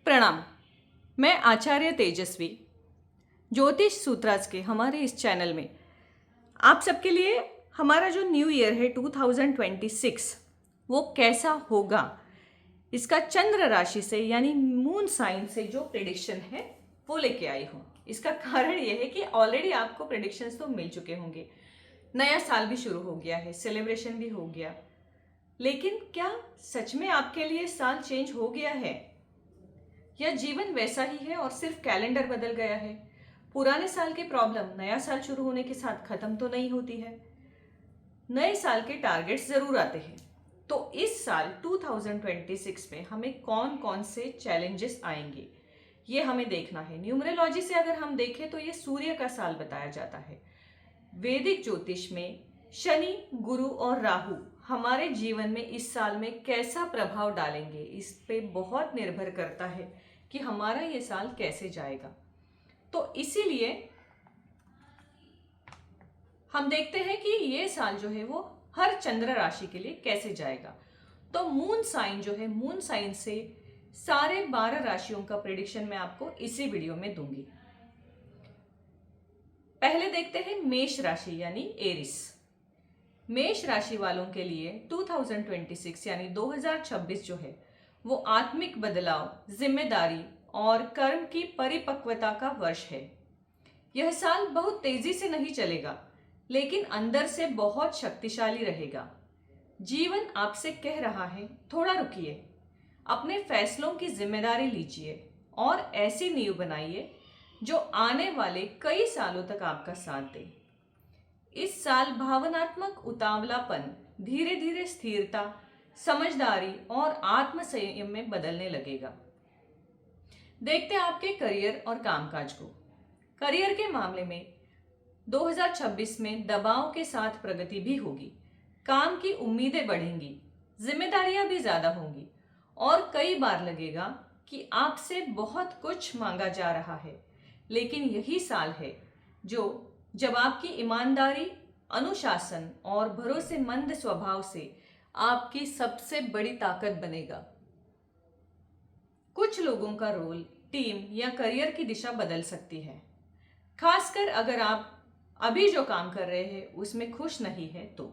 प्रणाम। मैं आचार्य तेजस्वी ज्योतिष सूत्राज के हमारे इस चैनल में आप सबके लिए हमारा जो न्यू ईयर है 2026 वो कैसा होगा इसका चंद्र राशि से यानी मून साइन से जो प्रेडिक्शन है वो लेके आई हूँ। इसका कारण ये है कि ऑलरेडी आपको प्रेडिक्शंस तो मिल चुके होंगे, नया साल भी शुरू हो गया है, सेलिब्रेशन भी हो गया, लेकिन क्या सच में आपके लिए साल चेंज हो गया है या जीवन वैसा ही है और सिर्फ कैलेंडर बदल गया है? पुराने साल की प्रॉब्लम नया साल शुरू होने के साथ खत्म तो नहीं होती है। नए साल के टारगेट्स जरूर आते हैं। तो इस साल 2026 में हमें कौन कौन से चैलेंजेस आएंगे ये हमें देखना है। न्यूमरोलॉजी से अगर हम देखें तो ये सूर्य का साल बताया जाता है। वैदिक ज्योतिष में शनि, गुरु और राहु हमारे जीवन में इस साल में कैसा प्रभाव डालेंगे इस पे बहुत निर्भर करता है कि हमारा ये साल कैसे जाएगा। तो इसीलिए हम देखते हैं कि ये साल जो है वो हर चंद्र राशि के लिए कैसे जाएगा। तो मून साइन जो है, मून साइन से सारे 12 राशियों का प्रेडिक्शन मैं आपको इसी वीडियो में दूंगी। पहले देखते हैं मेष राशि यानी एरिस। मेष राशि वालों के लिए 2026 यानी 2026 जो है वो आत्मिक बदलाव, जिम्मेदारी और कर्म की परिपक्वता का वर्ष है। यह साल बहुत तेजी से नहीं चलेगा, लेकिन अंदर से बहुत शक्तिशाली रहेगा। जीवन आपसे कह रहा है थोड़ा रुकिए, अपने फैसलों की जिम्मेदारी लीजिए और ऐसी नींव बनाइए जो आने वाले कई सालों तक आपका साथ दे। इस साल भावनात्मक उतावलापन धीरे धीरे स्थिरता, समझदारी और आत्म संयम में बदलने लगेगा। देखते हैं आपके करियर और कामकाज को। करियर के मामले में 2026 में दबाव के साथ प्रगति भी होगी, काम की उम्मीदें बढ़ेंगी, जिम्मेदारियां भी ज्यादा होंगी और कई बार लगेगा कि आपसे बहुत कुछ मांगा जा रहा है। लेकिन यही साल है जब आपकी ईमानदारी, अनुशासन और भरोसेमंद स्वभाव से आपकी सबसे बड़ी ताकत बनेगा। कुछ लोगों का रोल, टीम या करियर की दिशा बदल सकती है, खासकर अगर आप अभी जो काम कर रहे हैं उसमें खुश नहीं है तो।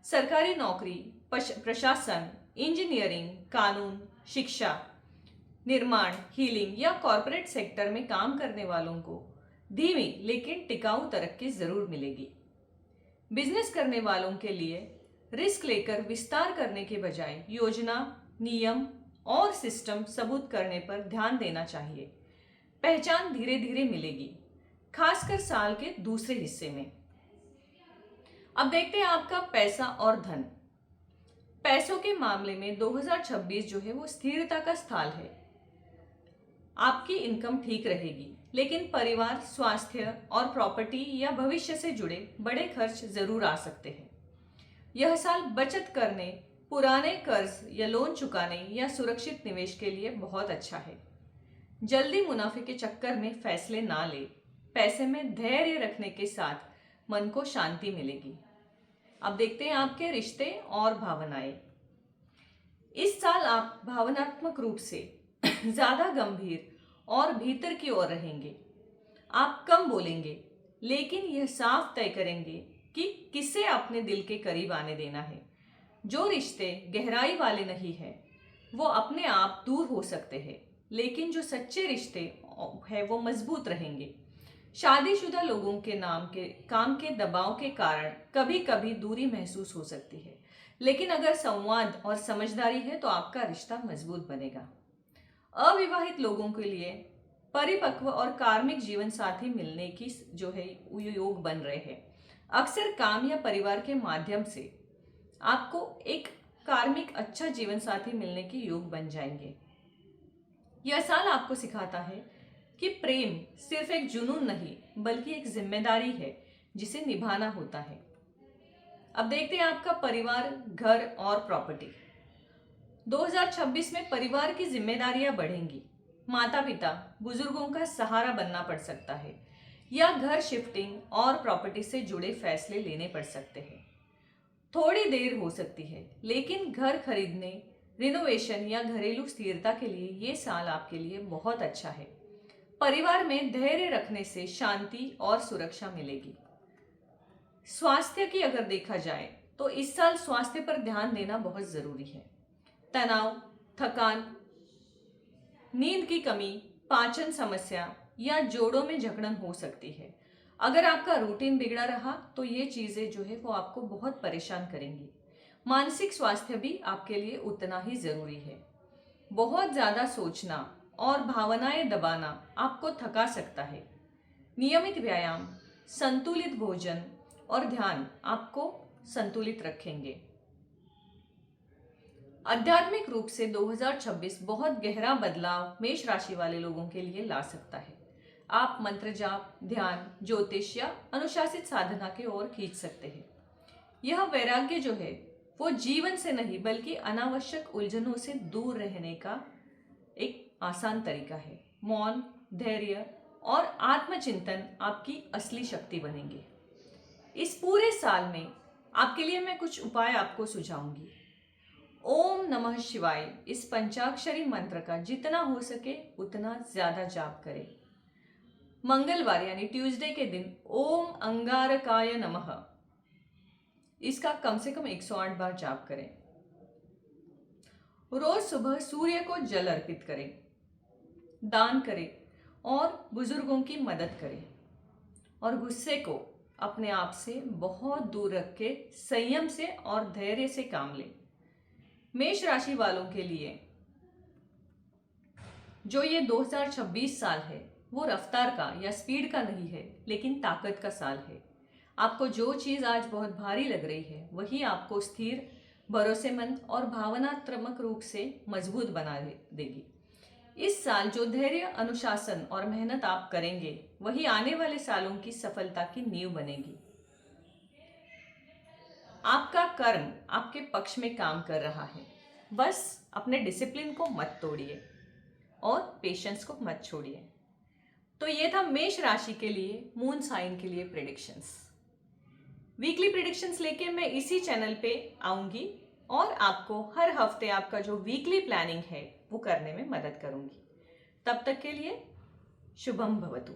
सरकारी नौकरी, प्रशासन, इंजीनियरिंग, कानून, शिक्षा, निर्माण, हीलिंग या कॉरपोरेट सेक्टर में काम करने वालों को धीमी लेकिन टिकाऊ तरक्की जरूर मिलेगी। बिजनेस करने वालों के लिए रिस्क लेकर विस्तार करने के बजाय योजना, नियम और सिस्टम सबूत करने पर ध्यान देना चाहिए। पहचान धीरे धीरे मिलेगी, खासकर साल के दूसरे हिस्से में। अब देखते हैं आपका पैसा और धन। पैसों के मामले में 2026 जो है वो स्थिरता का साल है। आपकी इनकम ठीक रहेगी, लेकिन परिवार, स्वास्थ्य और प्रॉपर्टी या भविष्य से जुड़े बड़े खर्च जरूर आ सकते हैं। यह साल बचत करने, पुराने कर्ज या लोन चुकाने या सुरक्षित निवेश के लिए बहुत अच्छा है। जल्दी मुनाफे के चक्कर में फैसले ना ले, पैसे में धैर्य रखने के साथ मन को शांति मिलेगी। अब देखते हैं आपके रिश्ते और भावनाएं। इस साल आप भावनात्मक रूप से ज्यादा गंभीर और भीतर की ओर रहेंगे। आप कम बोलेंगे, लेकिन यह साफ तय करेंगे कि किसे अपने दिल के करीब आने देना है। जो रिश्ते गहराई वाले नहीं है वो अपने आप दूर हो सकते हैं, लेकिन जो सच्चे रिश्ते है वो मजबूत रहेंगे। शादीशुदा लोगों के काम के दबाव के कारण कभी कभी दूरी महसूस हो सकती है, लेकिन अगर संवाद और समझदारी है तो आपका रिश्ता मजबूत बनेगा। अविवाहित लोगों के लिए परिपक्व और कार्मिक जीवन साथी मिलने की जो है योग बन रहे हैं। अक्सर काम या परिवार के माध्यम से आपको एक कार्मिक अच्छा जीवन साथी मिलने के योग बन जाएंगे। यह साल आपको सिखाता है कि प्रेम सिर्फ एक जुनून नहीं बल्कि एक जिम्मेदारी है जिसे निभाना होता है। अब देखते हैं आपका परिवार, घर और प्रॉपर्टी। 2026 में परिवार की जिम्मेदारियां बढ़ेंगी। माता पिता, बुजुर्गों का सहारा बनना पड़ सकता है या घर शिफ्टिंग और प्रॉपर्टी से जुड़े फैसले लेने पड़ सकते हैं। थोड़ी देर हो सकती है, लेकिन घर खरीदने, रिनोवेशन या घरेलू स्थिरता के लिए ये साल आपके लिए बहुत अच्छा है। परिवार में धैर्य रखने से शांति और सुरक्षा मिलेगी। स्वास्थ्य की अगर देखा जाए तो इस साल स्वास्थ्य पर ध्यान देना बहुत जरूरी है। तनाव, थकान, नींद की कमी, पाचन समस्या या जोड़ों में जकड़न हो सकती है। अगर आपका रूटीन बिगड़ा रहा तो ये चीजें जो है वो आपको बहुत परेशान करेंगी। मानसिक स्वास्थ्य भी आपके लिए उतना ही जरूरी है। बहुत ज्यादा सोचना और भावनाएं दबाना आपको थका सकता है। नियमित व्यायाम, संतुलित भोजन और ध्यान आपको संतुलित रखेंगे। आध्यात्मिक रूप से 2026 बहुत गहरा बदलाव मेष राशि वाले लोगों के लिए ला सकता है। आप मंत्र जाप, ध्यान, ज्योतिष या अनुशासित साधना की ओर खींच सकते हैं। यह वैराग्य जो है वो जीवन से नहीं बल्कि अनावश्यक उलझनों से दूर रहने का एक आसान तरीका है। मौन, धैर्य और आत्मचिंतन आपकी असली शक्ति बनेंगे। इस पूरे साल में आपके लिए मैं कुछ उपाय आपको सुझाऊंगी। ओम नमः शिवाय इस पंचाक्षरी मंत्र का जितना हो सके उतना ज्यादा जाप करें। मंगलवार यानी ट्यूसडे के दिन ओम अंगारकाय नमः इसका कम से कम 108 बार जाप करें। रोज सुबह सूर्य को जल अर्पित करें, दान करें और बुजुर्गों की मदद करें और गुस्से को अपने आप से बहुत दूर रख के संयम से और धैर्य से काम लें। मेष राशि वालों के लिए जो ये 2026 साल है वो रफ्तार का या स्पीड का नहीं है लेकिन ताकत का साल है। आपको जो चीज़ आज बहुत भारी लग रही है वही आपको स्थिर, भरोसेमंद और भावनात्मक रूप से मजबूत बना देगी। इस साल जो धैर्य, अनुशासन और मेहनत आप करेंगे वही आने वाले सालों की सफलता की नींव बनेगी। आपका कर्म आपके पक्ष में काम कर रहा है। बस अपने डिसिप्लिन को मत तोड़िए और पेशेंस को मत छोड़िए। तो ये था मेष राशि के लिए, मून साइन के लिए प्रेडिक्शंस। वीकली प्रेडिक्शंस लेके मैं इसी चैनल पे आऊंगी और आपको हर हफ्ते आपका जो वीकली प्लानिंग है वो करने में मदद करूंगी। तब तक के लिए शुभम भवतु।